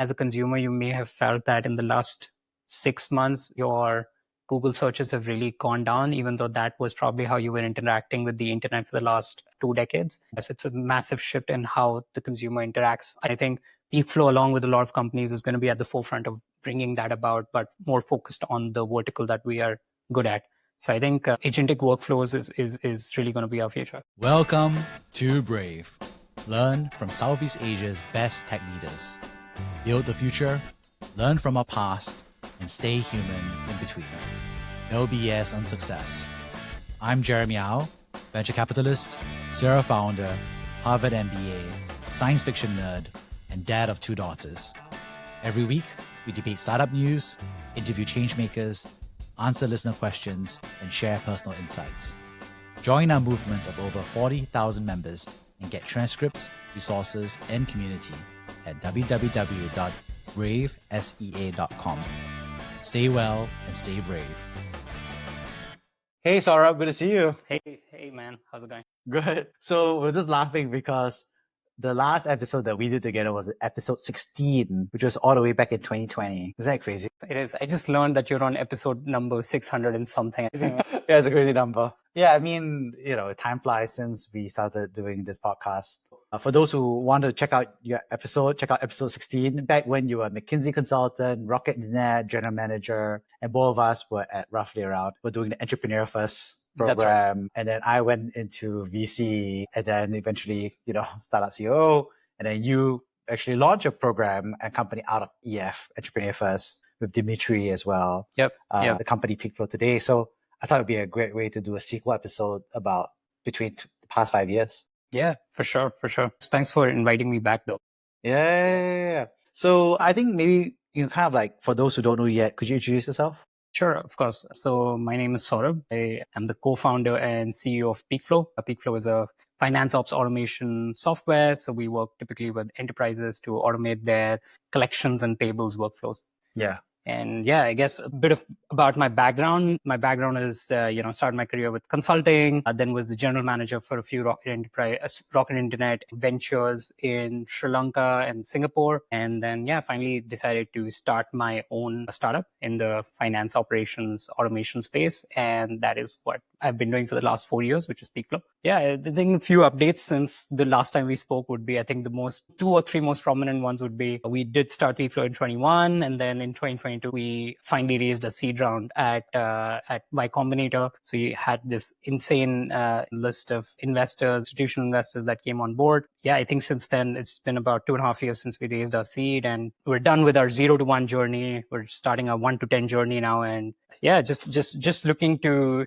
as a consumer, you may have felt that in the last 6 months, your Google searches have really gone down, even though that was probably how you were interacting with the internet for the last 2 decades. Yes, it's a massive shift in how the consumer interacts. I think Peakflo, along with a lot of companies, is going to be at the forefront of bringing that about, but more focused on the vertical that we are good at. So I think agentic workflows is really going to be our future. Welcome to Brave. Learn from Southeast Asia's best tech leaders. Build the future, learn from our past, and stay human in between. No BS on success. I'm Jeremy Au, venture capitalist, serial founder, Harvard MBA, science fiction nerd, and dad of 2 daughters. Every week, we debate startup news, interview changemakers, answer listener questions, and share personal insights. Join our movement of over 40,000 members and get transcripts, resources, and community at www.bravesea.com. Stay well and stay brave. Hey, Saurabh, good to see you. Hey, man. How's it going? Good. So we're just laughing because the last episode that we did together was episode 16, which was all the way back in 2020. Isn't that crazy? It is. I just learned that you're on episode number 600 and something. Yeah, it's a crazy number. Yeah, I mean, time flies since we started doing this podcast. For those who want to check out your episode, check out episode 16. Back when you were a McKinsey consultant, Rocket Internet general manager, and both of us were at roughly around, we're doing the Entrepreneur First program. Right. And then I went into VC and then eventually, startup CEO. And then you actually launched a program and company out of EF, Entrepreneur First, with Dmitry as well. Yep. The company Peakflo today. So I thought it'd be a great way to do a sequel episode about between the past 5 years. Yeah, for sure. Thanks for inviting me back though. Yeah. So I think maybe, kind of like for those who don't know yet, could you introduce yourself? Sure, of course. So my name is Saurabh. I am the co-founder and CEO of Peakflo. Peakflo is a finance ops automation software. So we work typically with enterprises to automate their collections and payables workflows. Yeah. And yeah, I guess a bit about my background. My background is, started my career with consulting, then was the general manager for a few Rocket Internet ventures in Sri Lanka and Singapore. And then, finally decided to start my own startup in the finance operations automation space. And that is what I've been doing for the last 4 years, which is Peakflo. Yeah, I think a few updates since the last time we spoke would be, I think the 2 or 3 most prominent ones would be, we did start Peakflo in 21, and then in 2022, we finally raised a seed round at by Combinator. So we had this insane list of investors, institutional investors that came on board. Yeah, I think since then, it's been about 2.5 years since we raised our seed, and we're done with our 0 to 1 journey. We're starting our 1 to 10 journey now, and yeah, just looking to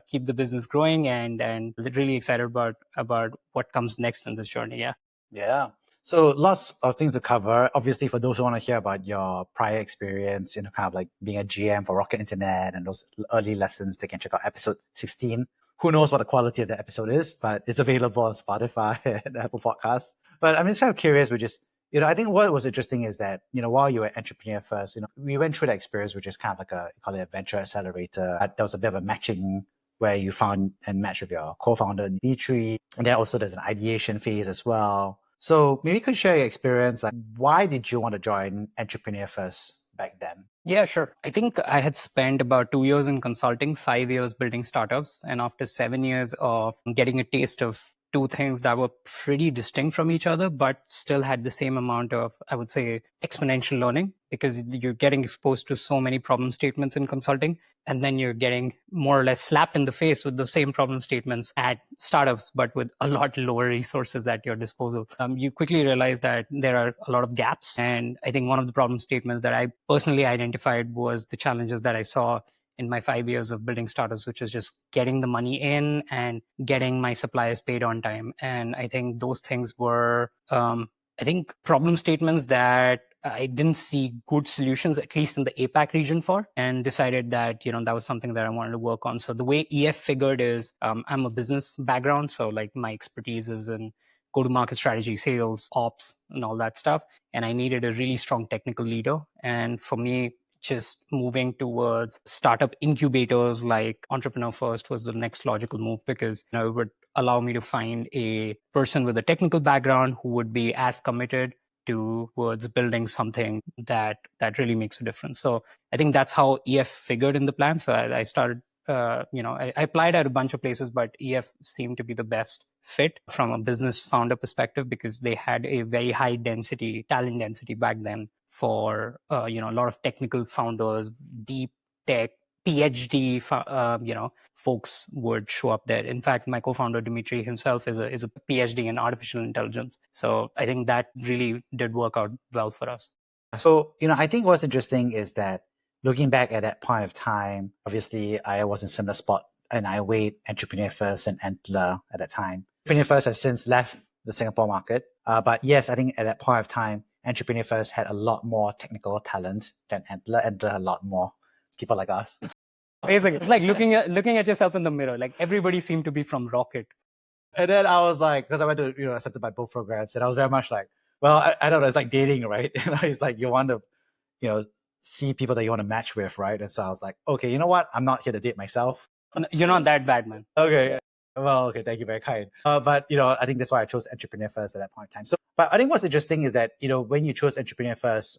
keep the business growing and really excited about what comes next in this journey. Yeah. So lots of things to cover. Obviously, for those who want to hear about your prior experience, kind of like being a GM for Rocket Internet and those early lessons, they can check out episode 16. Who knows what the quality of the episode is, but it's available on Spotify and Apple Podcasts. But I'm just kind of curious, which is, I think what was interesting is that, while you were Entrepreneur First, we went through that experience, which is kind of like you call it a venture accelerator. There was a bit of a matching where you found and matched with your co-founder, Dmitry. And then also there's an ideation phase as well. So maybe you could share your experience. Like, why did you want to join Entrepreneur First back then? Yeah, sure. I think I had spent about 2 years in consulting, 5 years building startups. And after 7 years of getting a taste of 2 things that were pretty distinct from each other, but still had the same amount of, I would say, exponential learning, because you're getting exposed to so many problem statements in consulting. And then you're getting more or less slapped in the face with the same problem statements at startups, but with a lot lower resources at your disposal. You quickly realize that there are a lot of gaps. And I think one of the problem statements that I personally identified was the challenges that I saw in my 5 years of building startups, which is just getting the money in and getting my suppliers paid on time. And I think those things were, problem statements that I didn't see good solutions, at least in the APAC region for, and decided that, that was something that I wanted to work on. So the way EF figured is, I'm a business background. So like my expertise is in go-to-market strategy, sales, ops, and all that stuff. And I needed a really strong technical leader. And for me, just moving towards startup incubators like Entrepreneur First was the next logical move, because it would allow me to find a person with a technical background who would be as committed towards building something that really makes a difference. So I think that's how EF figured in the plan. So I started, I applied at a bunch of places, but EF seemed to be the best fit from a business founder perspective because they had a very high talent density back then for, a lot of technical founders, deep tech, PhD, folks would show up there. In fact, my co-founder Dmitry himself is a PhD in artificial intelligence. So I think that really did work out well for us. So, I think what's interesting is that looking back at that point of time, obviously I was in a similar spot and I weighed Entrepreneur First and Antler at that time. Entrepreneur First has since left the Singapore market. But yes, I think at that point of time, Entrepreneur First had a lot more technical talent than Antler. Antler had a lot more people like us. Amazing. It's like looking at yourself in the mirror. Like everybody seemed to be from Rocket. And then I was like, because I went to, accepted by both programs, and I was very much like, well, I don't know, it's like dating, right? It's like you want to, see people that you want to match with, right? And so I was like, okay, you know what? I'm not here to date myself. You're not that bad, man. Okay. Well, okay, thank you, very kind. But I think that's why I chose Entrepreneur First at that point in time. So, but I think what's interesting is that when you chose Entrepreneur First,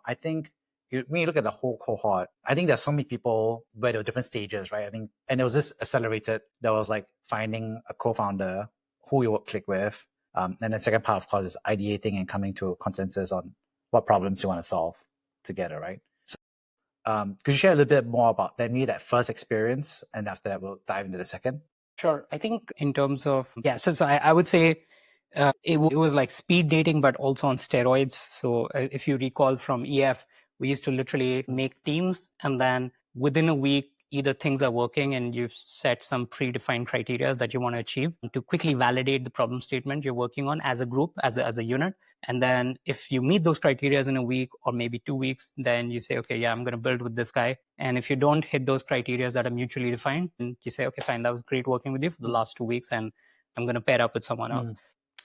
I think when you look at the whole cohort, I think there's so many people where there were different stages, right? I think, and it was this accelerated. There was like finding a co-founder who you would click with, and the second part, of course, is ideating and coming to a consensus on what problems you want to solve together, right? So, could you share a little bit more about that first experience, and after that, we'll dive into the second. Sure. I think in terms of, so I would say it was like speed dating, but also on steroids. So if you recall from EF, we used to literally make teams, and then within a week, either things are working and you've set some predefined criteria that you want to achieve to quickly validate the problem statement you're working on as a group, as a unit. And then if you meet those criteria in a week or maybe 2 weeks, then you say, okay, yeah, I'm going to build with this guy. And if you don't hit those criteria that are mutually defined, then you say, okay, fine, that was great working with you for the last 2 weeks, and I'm going to pair up with someone else.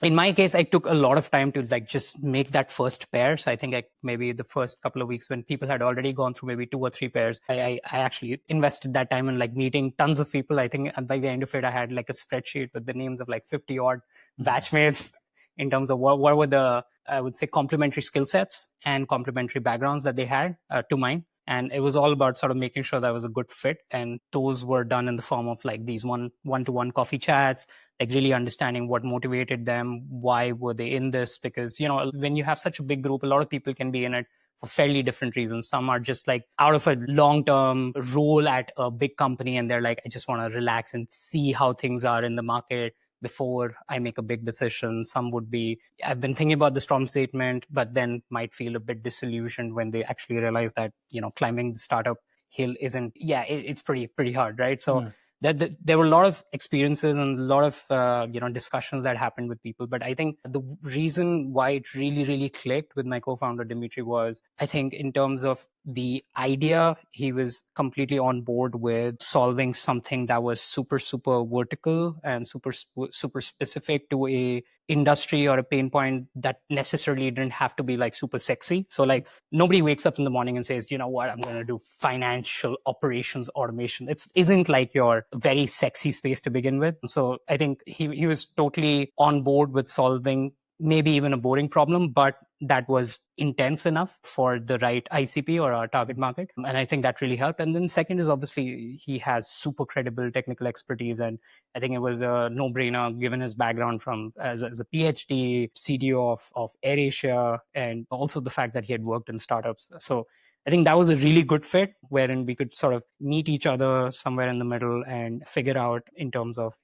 In my case, I took a lot of time to like just make that first pair. So I think maybe the first couple of weeks when people had already gone through maybe 2 or 3 pairs, I actually invested that time in like meeting tons of people. I think by the end of it, I had like a spreadsheet with the names of like 50 odd batchmates in terms of what were the, I would say, complementary skill sets and complementary backgrounds that they had to mine. And it was all about sort of making sure that was a good fit. And those were done in the form of like these one-to-one coffee chats, like really understanding what motivated them, why were they in this? Because, when you have such a big group, a lot of people can be in it for fairly different reasons. Some are just like out of a long-term role at a big company, and they're like, I just want to relax and see how things are in the market before I make a big decision. Some would be, I've been thinking about this problem statement, but then might feel a bit disillusioned when they actually realize that, climbing the startup hill isn't, it's pretty hard, right? So there were a lot of experiences and a lot of, discussions that happened with people. But I think the reason why it really, really clicked with my co-founder, Dmitry, was I think in terms of the idea, he was completely on board with solving something that was super, super vertical and super, super specific to a industry or a pain point that necessarily didn't have to be like super sexy. So like nobody wakes up in the morning and says, you know what, I'm going to do financial operations automation. It isn't like your very sexy space to begin with. So I think he was totally on board with solving maybe even a boring problem, but that was intense enough for the right ICP or our target market. And I think that really helped. And then second is obviously he has super credible technical expertise. And I think it was a no-brainer given his background from as a PhD, CDO of AirAsia, and also the fact that he had worked in startups. So I think that was a really good fit wherein we could sort of meet each other somewhere in the middle and figure out in terms of,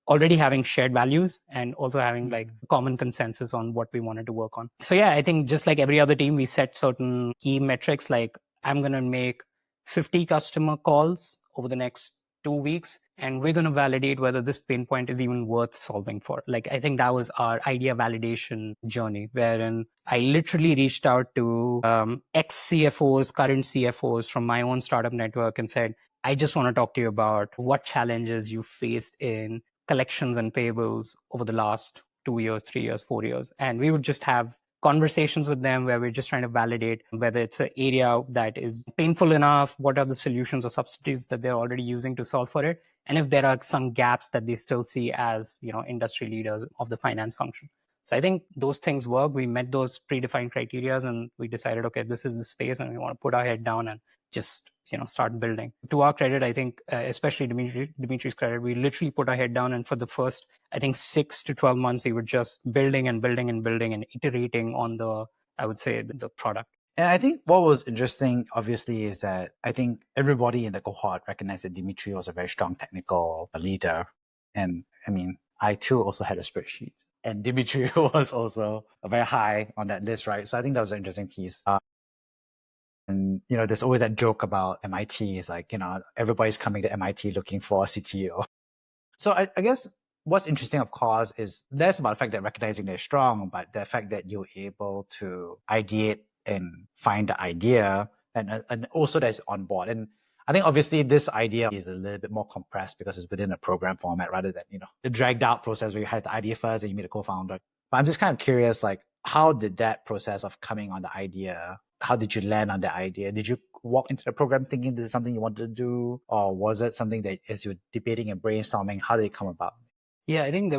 already having shared values and also having like common consensus on what we wanted to work on. So I think just like every other team, we set certain key metrics, like I'm going to make 50 customer calls over the next 2 weeks, and we're going to validate whether this pain point is even worth solving for. Like, I think that was our idea validation journey, wherein I literally reached out to ex-CFOs, current CFOs from my own startup network and said, I just want to talk to you about what challenges you faced in collections and payables over the last 2 years, 3 years, 4 years. And we would just have conversations with them where we're just trying to validate whether it's an area that is painful enough, what are the solutions or substitutes that they're already using to solve for it, and if there are some gaps that they still see as industry leaders of the finance function. So I think those things work. We met those predefined criteria and we decided, okay, this is the space and we want to put our head down and just start building. To our credit, I think, especially Dmitry's credit, we literally put our head down, and for the first, I think, 6 to 12 months, we were just building and building and building and iterating on I would say, the product. And I think what was interesting, obviously, is that I think everybody in the cohort recognized that Dmitry was a very strong technical leader. And I mean, I too also had a spreadsheet. And Dmitry was also very high on that list, right? So I think that was an interesting piece. And, there's always that joke about MIT. It's like, everybody's coming to MIT looking for a CTO. So I guess what's interesting, of course, is less about the fact that recognizing they're strong, but the fact that you're able to ideate and find the idea and also that's on board. And I think obviously this idea is a little bit more compressed because it's within a program format rather than, the dragged out process where you had the idea first and you meet a co-founder. But I'm just kind of curious, like, how did that process of coming on the idea, how did you land on the idea? Did you walk into the program thinking this is something you wanted to do? Or was it something that as you were debating and brainstorming, how did it come about? Yeah, I think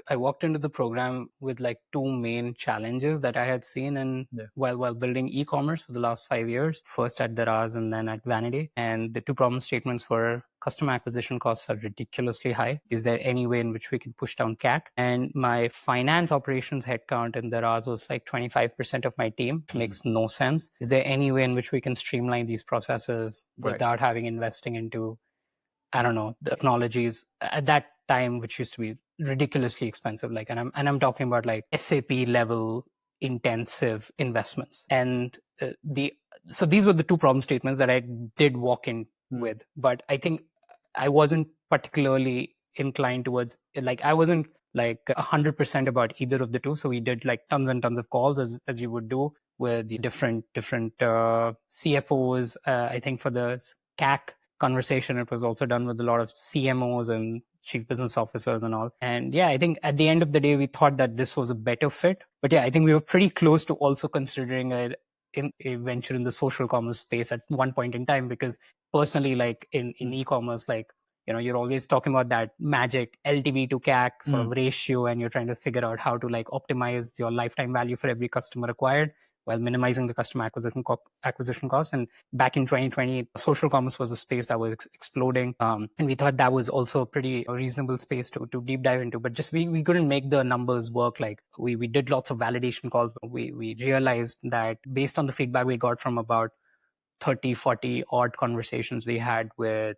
I walked into the program with two main challenges that I had seen while building e-commerce for the last 5 years, first at Daraz and then at Vanity. And the two problem statements were customer acquisition costs are ridiculously high. Is there any way in which we can push down CAC? And my finance operations headcount in Daraz was 25% of my team. Makes no sense. Is there any way in which we can streamline these processes without having investing into I don't know, the technologies at that time, which used to be ridiculously expensive. And I'm talking about SAP level intensive investments. And so these were the two problem statements that I did walk in with. But I think I wasn't particularly inclined towards I wasn't 100% about either of the two. So we did tons and tons of calls as you would do with the different CFOs. I think for the CAC conversation, it was also done with a lot of CMOs and chief business officers and all. And yeah, I think at the end of the day, we thought that this was a better fit. But yeah, I think we were pretty close to also considering a venture in the social commerce space at one point in time, because personally, in e-commerce, you're always talking about that magic LTV to CAC sort of ratio, and you're trying to figure out how to optimize your lifetime value for every customer acquired while minimizing the customer acquisition costs. And back in 2020, social commerce was a space that was exploding. And we thought that was also a pretty reasonable space to deep dive into. But just we couldn't make the numbers work. We did lots of validation calls. We realized that based on the feedback we got from about 30, 40 odd conversations we had with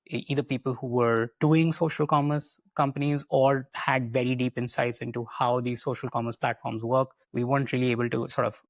either people who were doing social commerce companies or had very deep insights into how these social commerce platforms work, we weren't really able to sort of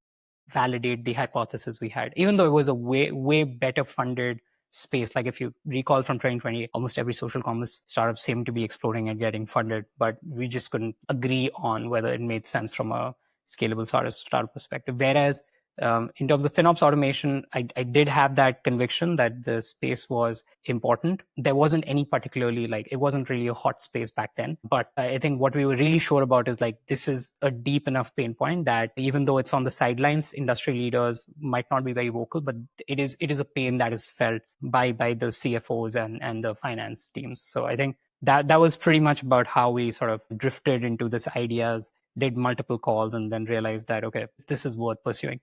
validate the hypothesis we had, even though it was a way better funded space. If you recall from 2020, almost every social commerce startup seemed to be exploding and getting funded, but we just couldn't agree on whether it made sense from a scalable startup perspective. Whereas in terms of FinOps automation, I did have that conviction that the space was important. There wasn't any particularly, it wasn't really a hot space back then. But I think what we were really sure about is this is a deep enough pain point that even though it's on the sidelines, industry leaders might not be very vocal, but it is a pain that is felt by the CFOs and the finance teams. So I think that was pretty much about how we sort of drifted into this ideas, did multiple calls, and then realized that, okay, this is worth pursuing.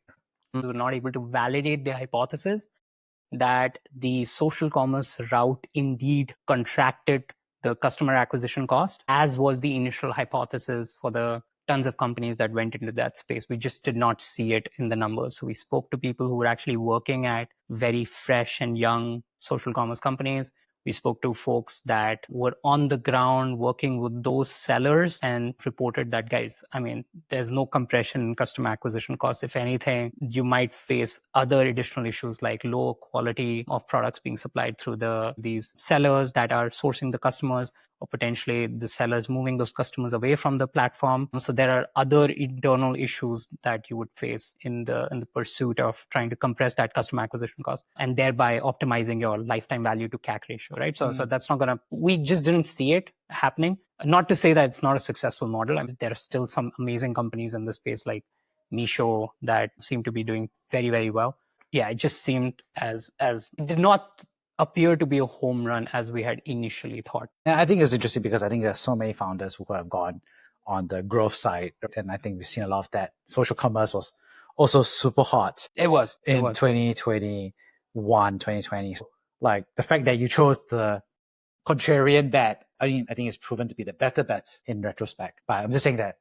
We were not able to validate the hypothesis that the social commerce route indeed contracted the customer acquisition cost, as was the initial hypothesis for the tons of companies that went into that space. We just did not see it in the numbers. So we spoke to people who were actually working at very fresh and young social commerce companies. We spoke to folks that were on the ground working with those sellers and reported that, guys, I mean, there's no compression in customer acquisition costs. If anything, you might face other additional issues like low quality of products being supplied through these sellers that are sourcing the customers, or potentially the sellers moving those customers away from the platform. So there are other internal issues that you would face in the pursuit of trying to compress that customer acquisition cost and thereby optimizing your lifetime value to CAC ratio, right? So that's not we just didn't see it happening. Not to say that it's not a successful model. I mean, there are still some amazing companies in the space like Misho that seem to be doing very, very well. Yeah, it just seemed as it did not appear to be a home run as we had initially thought. And I think it's interesting because I think there's so many founders who have gone on the growth side. And I think we've seen a lot of that. Social commerce was also super hot. It was. In 2021, 2020. So, like the fact that you chose the contrarian bet, I think it's proven to be the better bet in retrospect. But I'm just saying that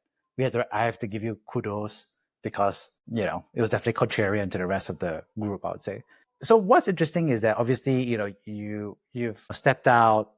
I have to give you kudos because, it was definitely contrarian to the rest of the group, I would say. So what's interesting is that obviously, you've stepped out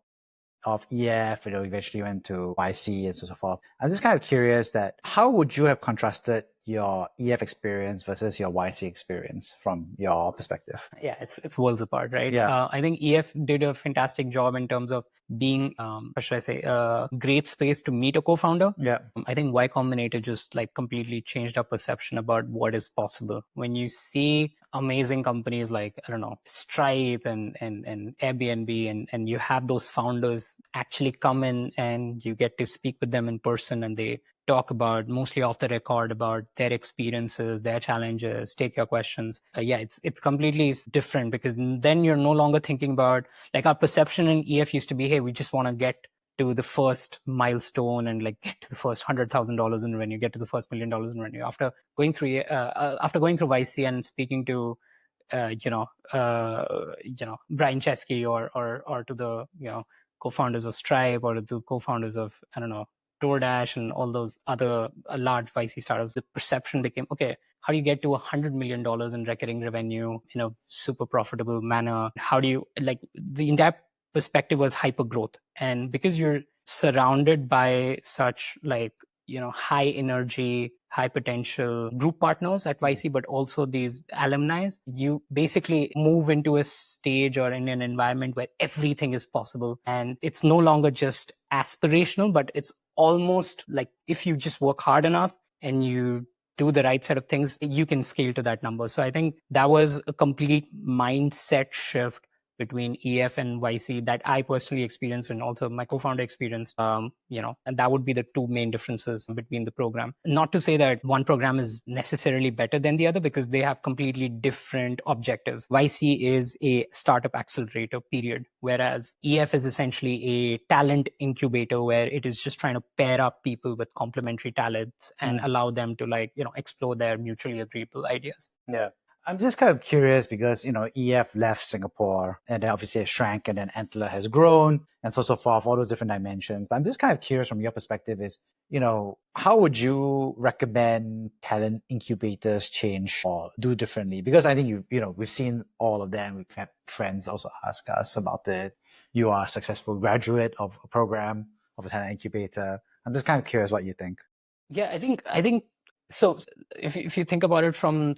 of EF, eventually went to YC and so forth. I'm just kind of curious that how would you have contrasted your EF experience versus your YC experience from your perspective? Yeah, it's worlds apart, right? Yeah. I think EF did a fantastic job in terms of being, what should I say, a great space to meet a co-founder. Yeah. I think Y Combinator just like completely changed our perception about what is possible. When you see amazing companies like, I don't know, Stripe and Airbnb, and you have those founders actually come in and you get to speak with them in person, and they talk about, mostly off the record, about their experiences, their challenges, take your questions. Yeah, it's completely different, because then you're no longer thinking about, like, our perception in EF used to be, hey, we just want to get to the first milestone and like get to the first $100,000 in revenue, get to the first $1 million in revenue. After going through YC and speaking to Brian Chesky or to the co-founders of Stripe, or to the co-founders of, I don't know, DoorDash and all those other large YC startups, the perception became, okay, how do you get to $100 million in recurring revenue in a super profitable manner? How do you, like, the entire perspective was hyper growth. And because you're surrounded by such, like, high energy, high potential group partners at YC, but also these alumni, you basically move into a stage or in an environment where everything is possible. And it's no longer just aspirational, but it's almost like, if you just work hard enough and you do the right set of things, you can scale to that number. So I think that was a complete mindset shift between EF and YC that I personally experienced, and also my co-founder experienced, and that would be the two main differences between the program. Not to say that one program is necessarily better than the other, because they have completely different objectives. YC is a startup accelerator, period, whereas EF is essentially a talent incubator, where it is just trying to pair up people with complementary talents and allow them to, like, explore their mutually agreeable ideas. Yeah. I'm just kind of curious because, EF left Singapore and then obviously it shrank, and then Antler has grown and so forth, all those different dimensions. But I'm just kind of curious from your perspective is, how would you recommend talent incubators change or do differently? Because I think we've seen all of them. We've had friends also ask us about it. You are a successful graduate of a program of a talent incubator. I'm just kind of curious what you think. Yeah, I think so. If you think about it from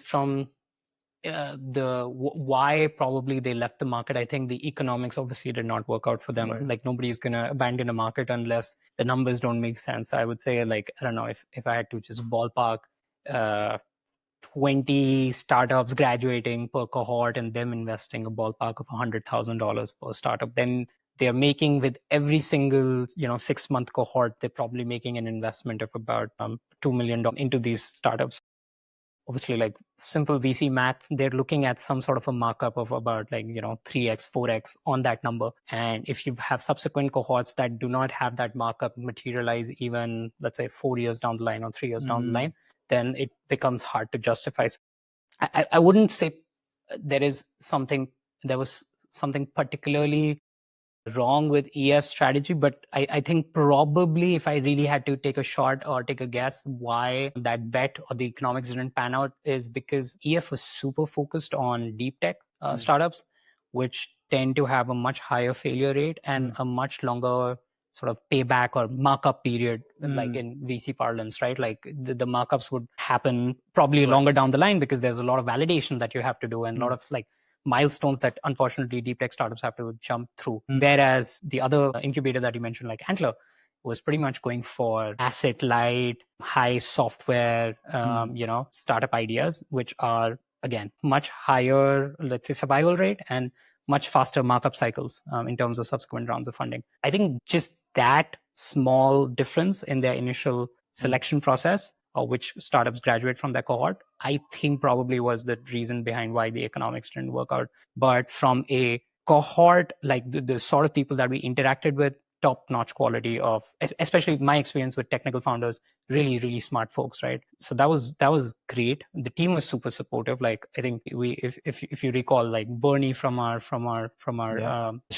why probably they left the market, I think the economics obviously did not work out for them. Right. Like, nobody's gonna abandon a market unless the numbers don't make sense. I would say, like, I don't know, if I had to just ballpark, 20 startups graduating per cohort and them investing a ballpark of $100,000 per startup, then they're making, with every single 6-month cohort, they're probably making an investment of about $2 million into these startups. Obviously, like simple VC math, they're looking at some sort of a markup of about 3x, 4x on that number. And if you have subsequent cohorts that do not have that markup materialize, even let's say 4 years down the line or 3 years down the line, then it becomes hard to justify. I wouldn't say there was something particularly wrong with EF strategy, but I think probably, if I really had to take a shot or take a guess why that bet or the economics didn't pan out, is because EF was super focused on deep tech startups, which tend to have a much higher failure rate and a much longer sort of payback or markup period, like in VC parlance, right? Like the markups would happen probably longer down the line, because there's a lot of validation that you have to do and a lot of like milestones that unfortunately deep tech startups have to jump through. Whereas the other incubator that you mentioned, like Antler, was pretty much going for asset light, high software, startup ideas, which are, again, much higher, let's say, survival rate and much faster markup cycles in terms of subsequent rounds of funding. I think just that small difference in their initial selection process, or which startups graduate from that cohort, I think probably was the reason behind why the economics didn't work out. But from a cohort, like the sort of people that we interacted with, top-notch quality of, especially my experience with technical founders, really, really smart folks, right? So that was great. The team was super supportive. Like, I think if you recall, like Bernie from our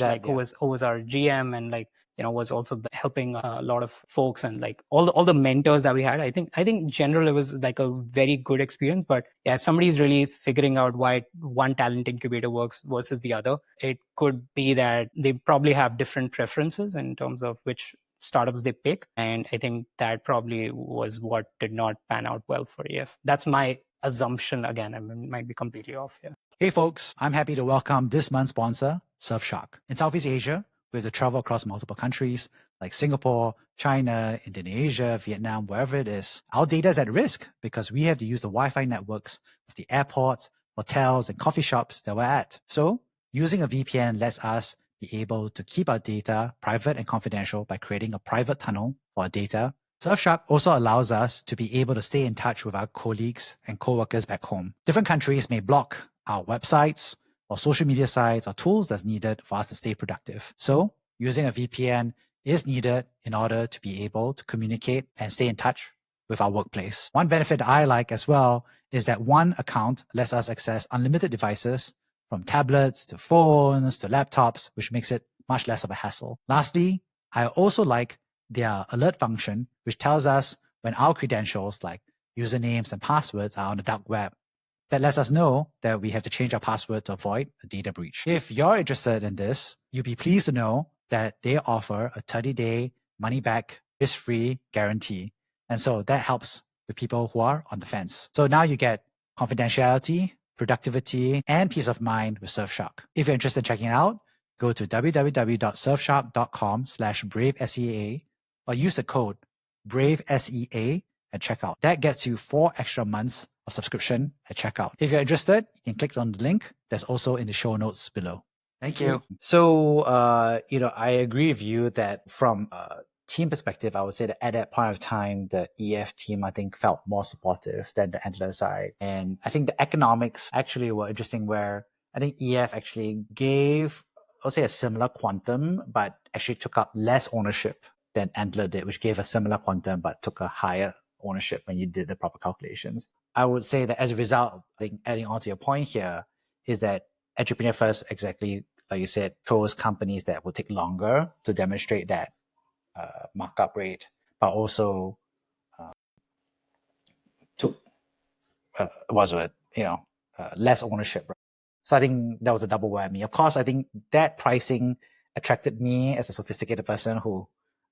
like who was our GM, and like, was also helping a lot of folks, and like all the mentors that we had. I think in general it was like a very good experience. But yeah, if somebody's really figuring out why one talent incubator works versus the other, it could be that they probably have different preferences in terms of which startups they pick. And I think that probably was what did not pan out well for EF. That's my assumption. Again, I mean, it might be completely off here. Hey folks, I'm happy to welcome this month's sponsor, Surfshark. In Southeast Asia, we have to travel across multiple countries like Singapore, China, Indonesia, Vietnam, wherever it is. Our data is at risk because we have to use the Wi-Fi networks of the airports, hotels, and coffee shops that we're at. So using a VPN lets us be able to keep our data private and confidential by creating a private tunnel for our data. Surfshark also allows us to be able to stay in touch with our colleagues and co-workers back home. Different countries may block our websites or social media sites or tools that's needed for us to stay productive. So using a VPN is needed in order to be able to communicate and stay in touch with our workplace. One benefit I like as well is that one account lets us access unlimited devices from tablets to phones to laptops, which makes it much less of a hassle. Lastly, I also like their alert function, which tells us when our credentials like usernames and passwords are on the dark web. That lets us know that we have to change our password to avoid a data breach. If you're interested in this, you'll be pleased to know that they offer a 30-day money-back, risk-free guarantee. And so that helps with people who are on the fence. So now you get confidentiality, productivity, and peace of mind with Surfshark. If you're interested in checking it out, go to www.surfshark.com/bravesea or use the code BRAVESEA at checkout. That gets you 4 extra months of subscription at checkout. If you're interested, you can click on the link that's also in the show notes below. Thank you. So, I agree with you that from a team perspective, I would say that at that point of time, the EF team, I think, felt more supportive than the Antler side. And I think the economics actually were interesting, where I think EF actually gave, I'll say, a similar quantum, but actually took up less ownership than Antler did, which gave a similar quantum, but took a higher ownership when you did the proper calculations. I would say that as a result, I think adding on to your point here is that Entrepreneur First, exactly like you said, chose companies that will take longer to demonstrate that markup rate, but also took less ownership. Right? So I think that was a double whammy. Of course, I think that pricing attracted me as a sophisticated person who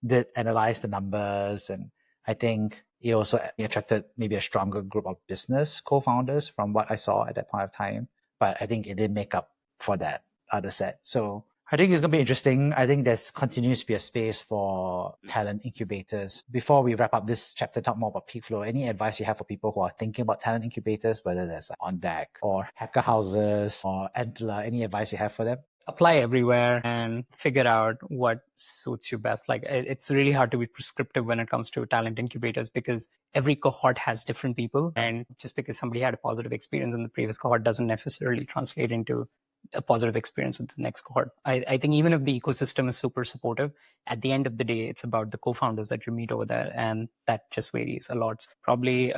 did analyze the numbers, and I think it also attracted maybe a stronger group of business co-founders from what I saw at that point of time. But I think it did make up for that other set. So I think it's going to be interesting. I think there's continues to be a space for talent incubators. Before we wrap up this chapter, talk more about Peakflo. Any advice you have for people who are thinking about talent incubators, whether there's unpack or hacker houses or Antler? Any advice you have for them? Apply everywhere and figure out what suits you best. Like, it's really hard to be prescriptive when it comes to talent incubators, because every cohort has different people, and just because somebody had a positive experience in the previous cohort doesn't necessarily translate into a positive experience with the next cohort. I think even if the ecosystem is super supportive, at the end of the day, it's about the co-founders that you meet over there, and that just varies a lot. Probably,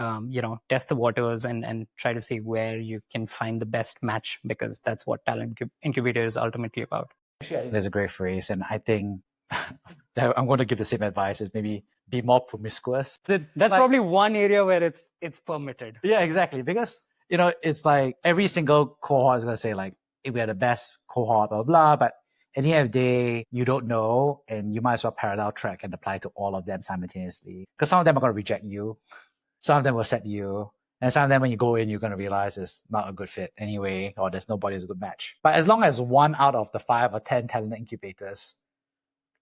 test the waters and try to see where you can find the best match, because that's what talent incubator is ultimately about. Actually, I think there's a great phrase, and I think that I'm going to give the same advice: is maybe be more promiscuous. That's probably one area where it's permitted. Yeah, exactly. Because it's like every single cohort is going to say like, we are the best cohort, blah, blah, but at the end of the day, you don't know, and you might as well parallel track and apply to all of them simultaneously. Because some of them are going to reject you, some of them will accept you, and some of them, when you go in, you're going to realize it's not a good fit anyway, or there's nobody who's a good match. But as long as 1 out of the 5 or 10 talent incubators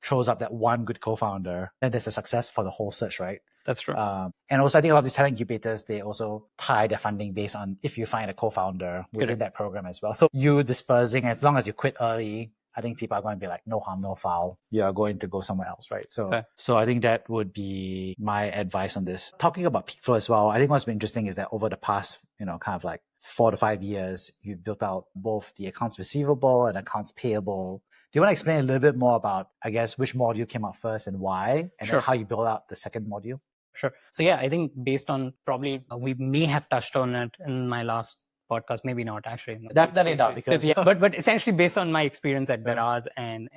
throws up that one good co-founder, then there's a success for the whole search, right? That's true. And also, I think a lot of these talent incubators, they also tie their funding based on if you find a co-founder within that program as well. So you dispersing, as long as you quit early, I think people are going to be like, no harm, no foul. You are going to go somewhere else, right? So I think that would be my advice on this. Talking about Peakflo as well, I think what's been interesting is that over the past, kind of like 4 to 5 years, you've built out both the accounts receivable and accounts payable Do you want to explain a little bit more about, I guess, which module came out first and why, and Sure. then how you build out the second module? Sure. So yeah, I think based on probably we may have touched on it in my last podcast, maybe not actually. No. Definitely not, because Yeah, but essentially based on my experience at Daraz and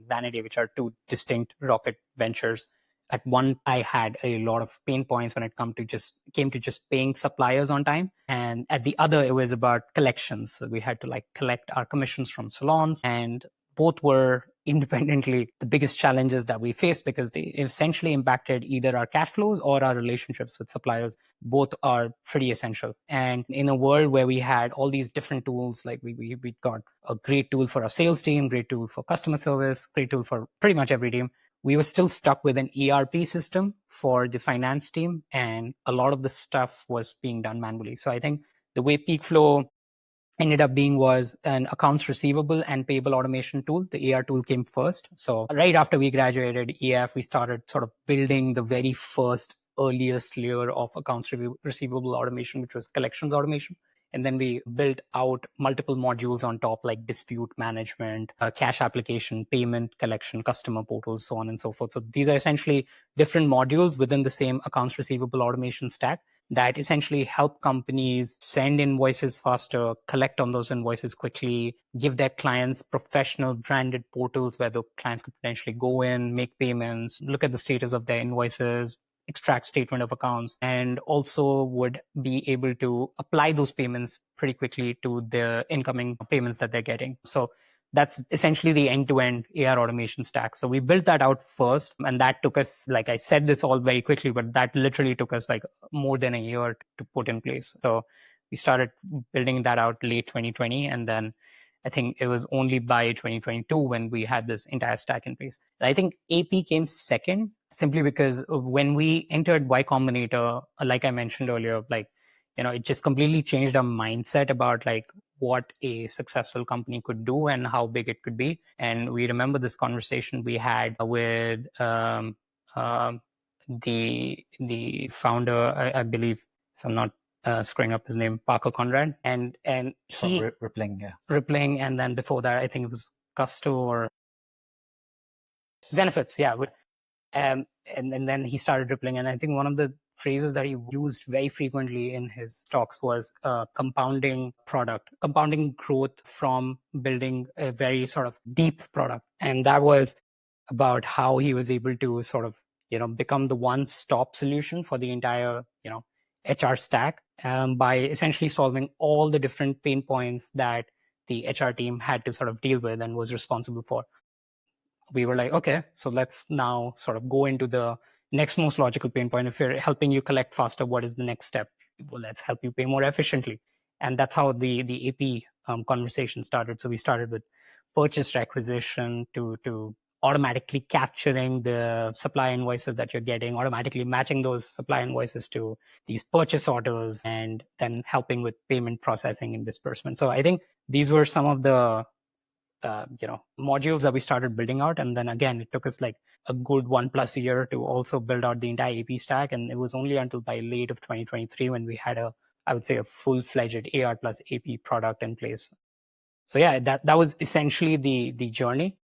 Vanity, which are two distinct rocket ventures. At one, I had a lot of pain points when it came to just paying suppliers on time, and at the other, it was about collections. So we had to like collect our commissions from salons, and both were independently the biggest challenges that we faced because they essentially impacted either our cash flows or our relationships with suppliers. Both are pretty essential. And in a world where we had all these different tools, like we got a great tool for our sales team, great tool for customer service, great tool for pretty much every team, we were still stuck with an ERP system for the finance team. And a lot of the stuff was being done manually. So I think the way Peakflo ended up being was an accounts receivable and payable automation tool. The AR tool came first. So right after we graduated EF, we started sort of building the very first earliest layer of accounts receivable automation, which was collections automation. And then we built out multiple modules on top, like dispute management, cash application, payment collection, customer portals, so on and so forth. So these are essentially different modules within the same accounts receivable automation stack that essentially help companies send invoices faster, collect on those invoices quickly, give their clients professional branded portals where the clients could potentially go in, make payments, look at the status of their invoices, extract statement of accounts, and also would be able to apply those payments pretty quickly to the incoming payments that they're getting. So that's essentially the end-to-end AR automation stack. So we built that out first, and that took us, like I said this all very quickly, but that literally took us like more than a year to put in place. So we started building that out late 2020, and then I think it was only by 2022 when we had this entire stack in place. I think AP came second simply because when we entered Y Combinator, like I mentioned earlier, like, it just completely changed our mindset about like what a successful company could do and how big it could be. And we remember this conversation we had with the founder, I believe, if I'm not screwing up his name, Parker Conrad, and he Rippling, yeah. Rippling, and then before that, I think it was Gusto or Zenefits, yeah. And then he started Rippling, and I think one of the phrases that he used very frequently in his talks was compounding growth from building a very sort of deep product. And that was about how he was able to sort of become the one-stop solution for the entire HR stack by essentially solving all the different pain points that the HR team had to sort of deal with and was responsible for. We were like, okay, so let's now sort of go into the next most logical pain point. If we're helping you collect faster, what is the next step? Well, let's help you pay more efficiently. And that's how the AP conversation started. So we started with purchase requisition to automatically capturing the supply invoices that you're getting, automatically matching those supply invoices to these purchase orders, and then helping with payment processing and disbursement. So I think these were some of the modules that we started building out. And then again, it took us like a good 1+ year to also build out the entire AP stack. And it was only until by late of 2023 when we had I would say a full-fledged AR plus AP product in place. So yeah, that was essentially the journey.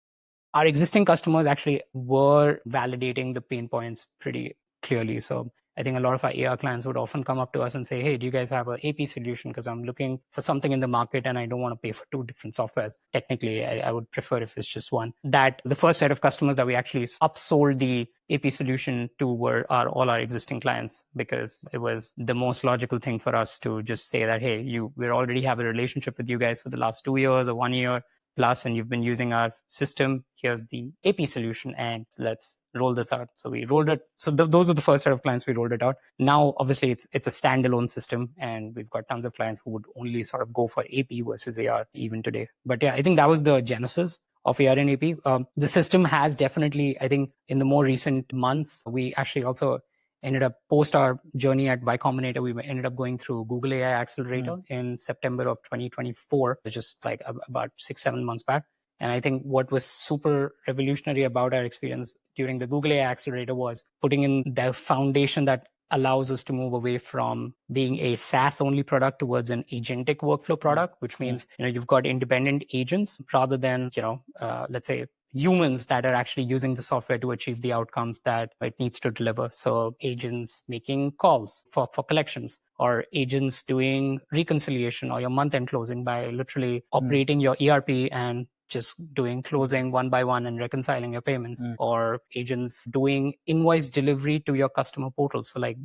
Our existing customers actually were validating the pain points pretty clearly. So I think a lot of our AR clients would often come up to us and say, hey, do you guys have an AP solution? Because I'm looking for something in the market and I don't want to pay for two different softwares. Technically, I would prefer if it's just one. That the first set of customers that we actually upsold the AP solution to were all our existing clients, because it was the most logical thing for us to just say that, hey, we already have a relationship with you guys for the last 2 years or 1 year plus, and you've been using our system. Here's the AP solution, and let's roll this out. So we rolled it. So those are the first set of clients we rolled it out. Now, obviously, it's a standalone system, and we've got tons of clients who would only sort of go for AP versus AR even today. But yeah, I think that was the genesis of AR and AP. The system has definitely, I think, in the more recent months, we actually also ended up post our journey at Y Combinator, we ended up going through Google AI Accelerator in September of 2024, just like about 6-7 months back. And I think what was super revolutionary about our experience during the Google AI Accelerator was putting in the foundation that allows us to move away from being a SaaS only product towards an agentic workflow product, which means you've got independent agents rather than let's say humans that are actually using the software to achieve the outcomes that it needs to deliver. So agents making calls for collections, or agents doing reconciliation or your month-end closing by literally operating your ERP and just doing closing one by one and reconciling your payments, or agents doing invoice delivery to your customer portal. So like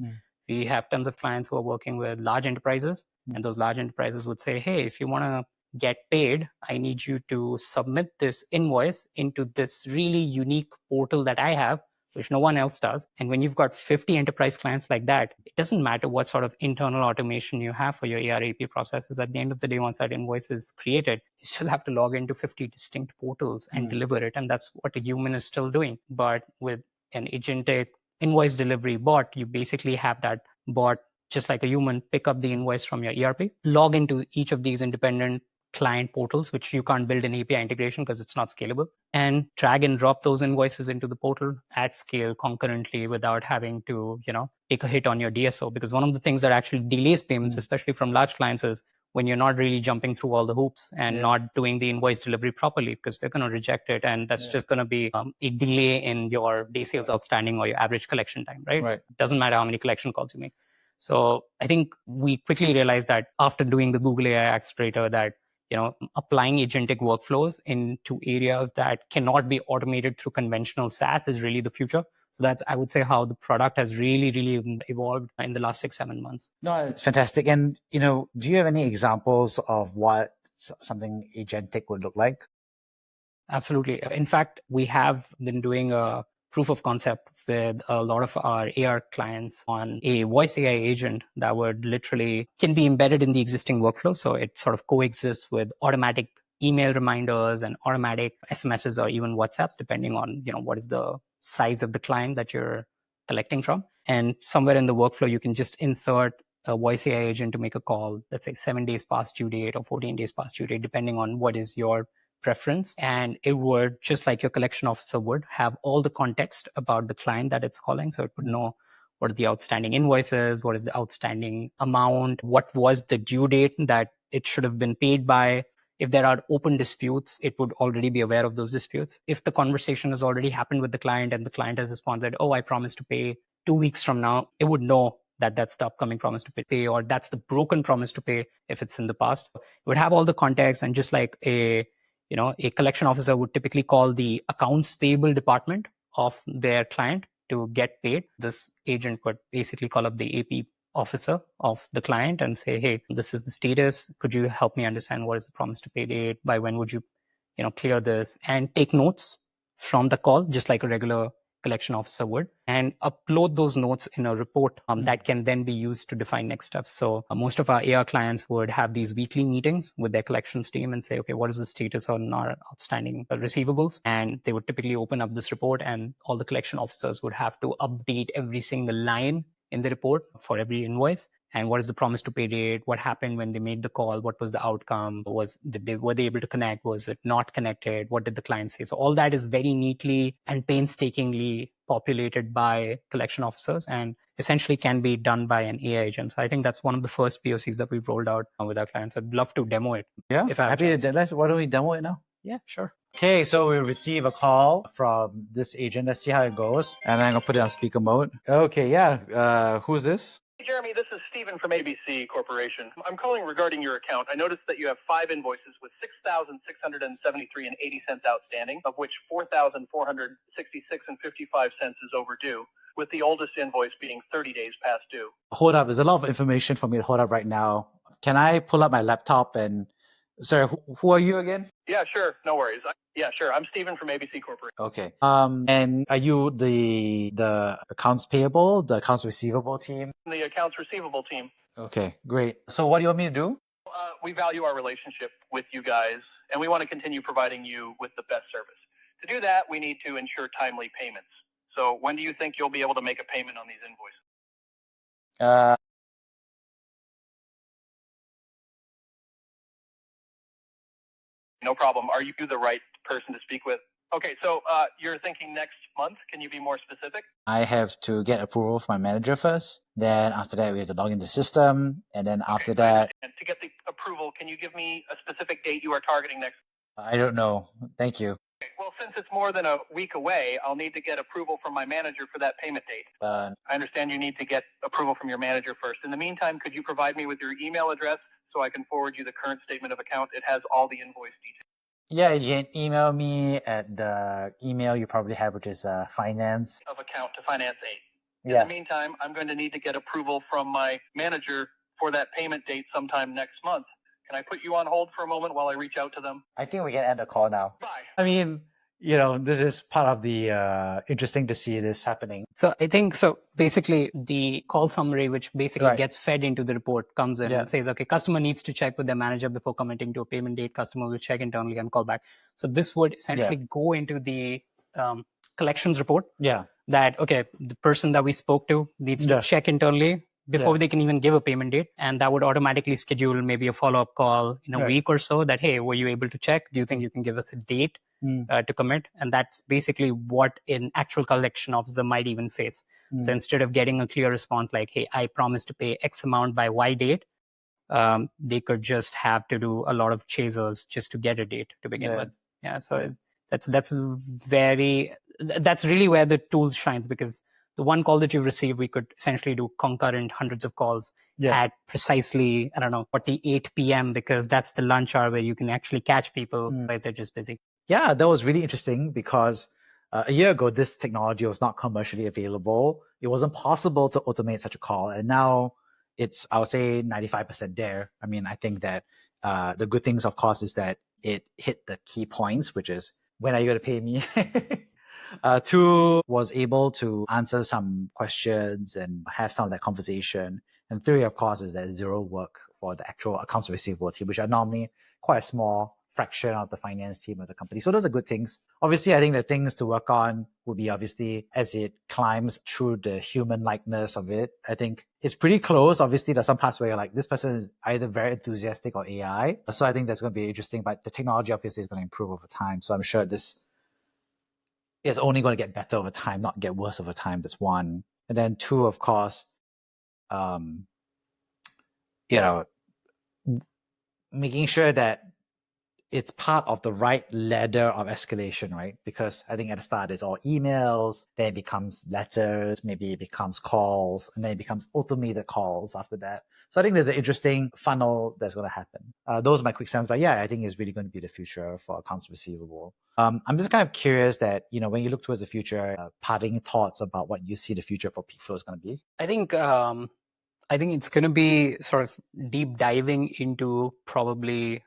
we have tons of clients who are working with large enterprises, and those large enterprises would say, hey, if you want to get paid, I need you to submit this invoice into this really unique portal that I have, which no one else does. And when you've got 50 enterprise clients like that, it doesn't matter what sort of internal automation you have for your ERP processes. At the end of the day, once that invoice is created, you still have to log into 50 distinct portals and deliver it. And that's what a human is still doing. But with an agentic invoice delivery bot, you basically have that bot, just like a human, pick up the invoice from your ERP, log into each of these independent client portals, which you can't build an API integration because it's not scalable, and drag and drop those invoices into the portal at scale concurrently without having to, take a hit on your DSO. Because one of the things that actually delays payments, especially from large clients, is when you're not really jumping through all the hoops and not doing the invoice delivery properly, because they're going to reject it. And that's just going to be a delay in your day sales outstanding or your average collection time, right? It doesn't matter how many collection calls you make. So I think we quickly realized that after doing the Google AI Accelerator that applying agentic workflows into areas that cannot be automated through conventional SaaS is really the future. So that's, I would say, how the product has really, really evolved in the last 6-7 months. No, it's fantastic. And, do you have any examples of what something agentic would look like? Absolutely. In fact, we have been doing a proof of concept with a lot of our AR clients on a voice AI agent that would literally can be embedded in the existing workflow. So it sort of coexists with automatic email reminders and automatic SMSs or even WhatsApps, depending on, what is the size of the client that you're collecting from. And somewhere in the workflow, you can just insert a voice AI agent to make a call, let's say 7 days past due date or 14 days past due date, depending on what is your preference. And it would, just like your collection officer would, have all the context about the client that it's calling. So it would know what are the outstanding invoices, what is the outstanding amount, what was the due date that it should have been paid by. If there are open disputes, it would already be aware of those disputes. If the conversation has already happened with the client and the client has responded, oh, I promise to pay 2 weeks from now, it would know that that's the upcoming promise to pay, or that's the broken promise to pay if it's in the past. It would have all the context, and just like a collection officer would typically call the accounts payable department of their client to get paid, this agent would basically call up the AP officer of the client and say, hey, this is the status. Could you help me understand what is the promise to pay date? By when would you, clear this? And take notes from the call, just like a regular collection officer would, and upload those notes in a report that can then be used to define next steps. So most of our AR clients would have these weekly meetings with their collections team and say, okay, what is the status on our outstanding receivables? And they would typically open up this report, and all the collection officers would have to update every single line in the report for every invoice. And what is the promise to pay date? What happened when they made the call? What was the outcome? Were they able to connect? Was it not connected? What did the client say? So all that is very neatly and painstakingly populated by collection officers and essentially can be done by an AI agent. So I think that's one of the first POCs that we've rolled out with our clients. I'd love to demo it. Yeah, if I have happy to. Why don't we demo it now? Yeah, sure. Okay, so we receive a call from this agent. Let's see how it goes. And then I'm going to put it on speaker mode. Okay, yeah. Who's this? Hey, Jeremy, this is Stephen from ABC Corporation. I'm calling regarding your account. I noticed that you have 5 invoices with $6,673 and 80 cents outstanding, of which $4,466 and 55 cents is overdue, with the oldest invoice being 30 days past due. Hold up. There's a lot of information for me to hold up right now. Can I pull up my laptop and... Sorry, who are you again? Yeah, sure. No worries. Yeah, sure. I'm Stephen from ABC Corporation. Okay. And are you the accounts payable, the accounts receivable team? The accounts receivable team. Okay, great. So what do you want me to do? We value our relationship with you guys, and we want to continue providing you with the best service. To do that, we need to ensure timely payments. So when do you think you'll be able to make a payment on these invoices? No problem. Are you the right person to speak with? Okay, so you're thinking next month. Can you be more specific? I have to get approval from my manager first. Then after that, we have to log into the system. And then after that, to get the approval, can you give me a specific date you are targeting next? I don't know. Thank you. Well, since it's more than a week away, I'll need to get approval from my manager for that payment date. I understand you need to get approval from your manager first. In the meantime, could you provide me with your email address so I can forward you the current statement of account? It has all the invoice details. Yeah, you can email me at the email you probably have, which is finance. Of account to finance 8. In the meantime, I'm going to need to get approval from my manager for that payment date sometime next month. Can I put you on hold for a moment while I reach out to them? I think we can end the call now. Bye. I mean, this is part of the interesting to see this happening. So I think so. Basically, the call summary, which basically Right. gets fed into the report, comes in Yeah. and says, okay, customer needs to check with their manager before committing to a payment date. Customer will check internally and call back. So this would essentially go into the collections report. Yeah. That, okay, the person that we spoke to needs to check internally before they can even give a payment date. And that would automatically schedule maybe a follow-up call in a week or so that, hey, were you able to check? Do you think you can give us a date to commit? And that's basically what an actual collection officer might even face. So instead of getting a clear response like, hey, I promised to pay X amount by Y date, they could just have to do a lot of chasers just to get a date to begin with. Yeah, so that's really where the tool shines, because the one call that you receive, we could essentially do concurrent hundreds of calls at precisely, 48 p.m. because that's the lunch hour where you can actually catch people, otherwise they're just busy. Yeah, that was really interesting because a year ago, this technology was not commercially available. It wasn't possible to automate such a call. And now it's, I would say, 95% there. I mean, I think that the good things, of course, is that it hit the key points, which is, when are you going to pay me? 2, was able to answer some questions and have some of that conversation. And 3, of course, is that zero work for the actual accounts receivable team, which are normally quite a small fraction of the finance team of the company. So those are good things. Obviously, I think the things to work on would be, obviously, as it climbs through the human likeness of it. I think it's pretty close. Obviously, there's some parts where you're like, this person is either very enthusiastic or AI. So I think that's going to be interesting, but the technology obviously is going to improve over time. So I'm sure this is only going to get better over time, not get worse over time. That's one. And then 2, of course, making sure that it's part of the right ladder of escalation, right? Because I think at the start it's all emails, then it becomes letters, maybe it becomes calls, and then it becomes automated calls after that. So I think there's an interesting funnel that's going to happen. Those are my quick sense, but yeah, I think it's really going to be the future for accounts receivable. I'm just kind of curious that, when you look towards the future, parting thoughts about what you see the future for Peakflo is going to be. I think it's going to be sort of deep diving into probably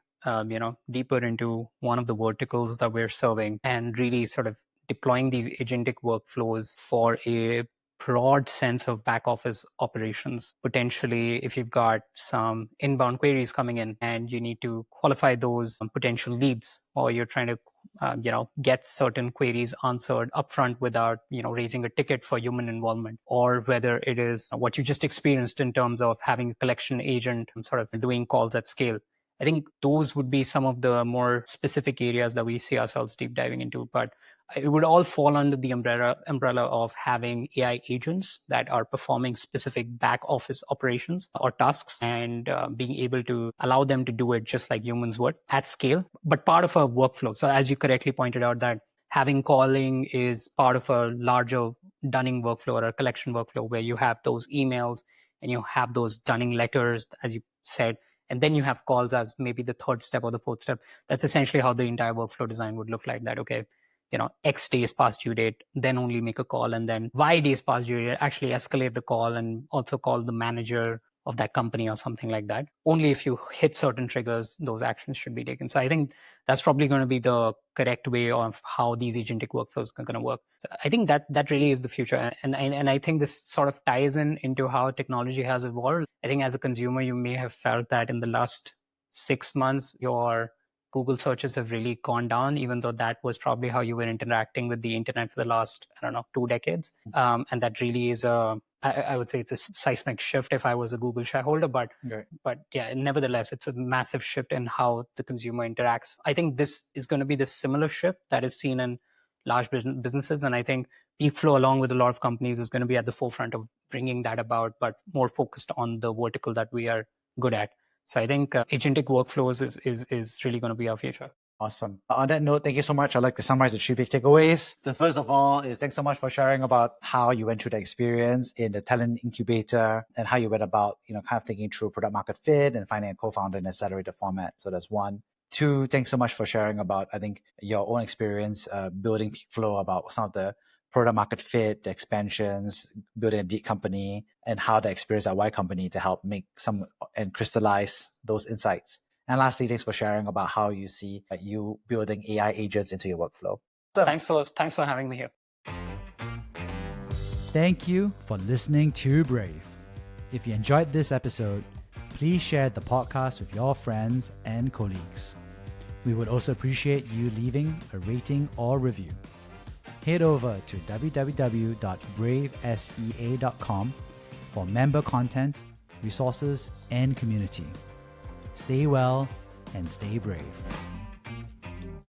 deeper into one of the verticals that we're serving, and really sort of deploying these agentic workflows for a broad sense of back office operations. Potentially, if you've got some inbound queries coming in and you need to qualify those potential leads, or you're trying to get certain queries answered upfront without raising a ticket for human involvement, or whether it is what you just experienced in terms of having a collection agent sort of doing calls at scale. I think those would be some of the more specific areas that we see ourselves deep diving into. But it would all fall under the umbrella of having AI agents that are performing specific back office operations or tasks, and being able to allow them to do it just like humans would at scale, but part of a workflow. So as you correctly pointed out, that having calling is part of a larger dunning workflow or a collection workflow, where you have those emails and you have those dunning letters, as you said, and then you have calls as maybe the third step or the fourth step. That's essentially how the entire workflow design would look like. That, okay, X days past due date, then only make a call, and then Y days past due date, actually escalate the call and also call the manager of that company or something like that. Only if you hit certain triggers, those actions should be taken. So I think that's probably going to be the correct way of how these agentic workflows are going to work. So I think that really is the future. And I think this sort of ties into how technology has evolved. I think as a consumer, you may have felt that in the last 6 months, your Google searches have really gone down, even though that was probably how you were interacting with the internet for the last, 2 decades. And that really is I would say it's a seismic shift if I was a Google shareholder, but yeah, nevertheless, it's a massive shift in how the consumer interacts. I think this is going to be the similar shift that is seen in large businesses. And I think Peakflo, along with a lot of companies, is going to be at the forefront of bringing that about, but more focused on the vertical that we are good at. So I think agentic workflows is really going to be our future. Awesome. On that note, thank you so much. I'd like to summarize the 3 big takeaways. The first of all is thanks so much for sharing about how you went through the experience in the talent incubator and how you went about, kind of thinking through product market fit and finding a co-founder in an accelerator format. So that's 1. 2, thanks so much for sharing about, I think, your own experience building Peakflo, about some of the product market fit, the expansions, building a deep company, and how the experience at Y Company to help make some and crystallize those insights. And lastly, thanks for sharing about how you see you building AI agents into your workflow. So thanks for having me here. Thank you for listening to Brave. If you enjoyed this episode, please share the podcast with your friends and colleagues. We would also appreciate you leaving a rating or review. Head over to www.bravesea.com for member content, resources, and community. Stay well and stay brave.